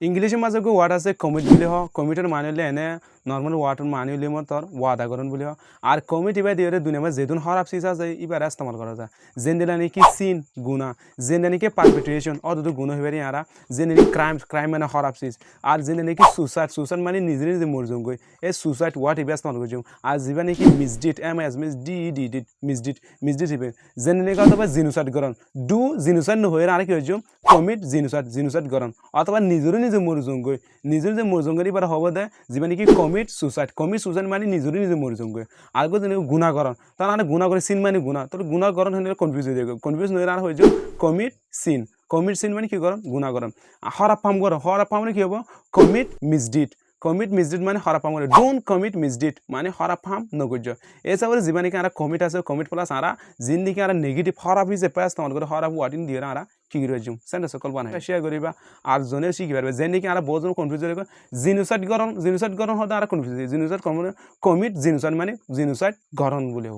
ইংলিশে মাঝে গো ওয়ার্ড আছে কমিট বুলি হ কমিটের মানে হলে এনে নর্মাল ওয়ার্ডের মানে হলে তোর ওয়াদা করন বুলি হ আর কমিট ইবা দিয়ে দুনিয়া মাঝে যেদিন হরাপ সিস আছে ইবার ইস্তেমাল করা যায় যেন দিলা নাকি সিন গুনা যেন নাকি পারপিটুয়েশন অত গুণ হইবারি আরা যেন নাকি ক্রাইম মানে হরাপ সিস আর যেন নাকি সুসাইড মানে নিজে নিজে মরজুম গই এই সুসাইড ওয়ার্ড ইবা ইস্তেমাল করছুম আর যেবা নাকি মিসডিট মিসডিট হিবে যেন নাকি অথবা জিনোসাইড করন ডু জিনোসাইড নহয়ে আর কি হইছুম কমিট জিনোসাইড করন অথবা নিজেরও নিজে মরজুম গই নিজের যে মরজুম গই এবার হব দে যেবা নাকি কমিট সুসাইড মানে নিজেরও নিজে মরজুম গই আর গো যেন গুণা করন তার মানে গুণা করে সিন মানে গুণা তোর গুণা করন হলে কনফিউজ হয়ে যাবে কনফিউজ নয় আর হয়ে যাও কমিট সিন মানে কি করন গুণা করন হরাপ পাম মানে কি হব কমিট মিসডিট মানে হরাপ পাম করে ডোন্ট কমিট মিসডিট মানে হরাপ পাম নগর্য এছাড়া যেবা নাকি আর কমিট আছে কমিট প্লাস আর যিন নাকি আর নেগেটিভ হরাপ হিসেবে ইস্তেমাল করে হরাপ ওয়ার্ডিং দিয়ে আর কি রয়েছুম সেন্টেন্স সকল বানাই শেয়ার করিবা আর জনে শিখি পারবে যে নাকি আর বহুত কনফিউজ হয়ে গেল জিনোসাইড গরম হতে আর কনফিউজ জিনোসাইড কমিট জিনোসাইড মানে জিনোসাইড গরম বলে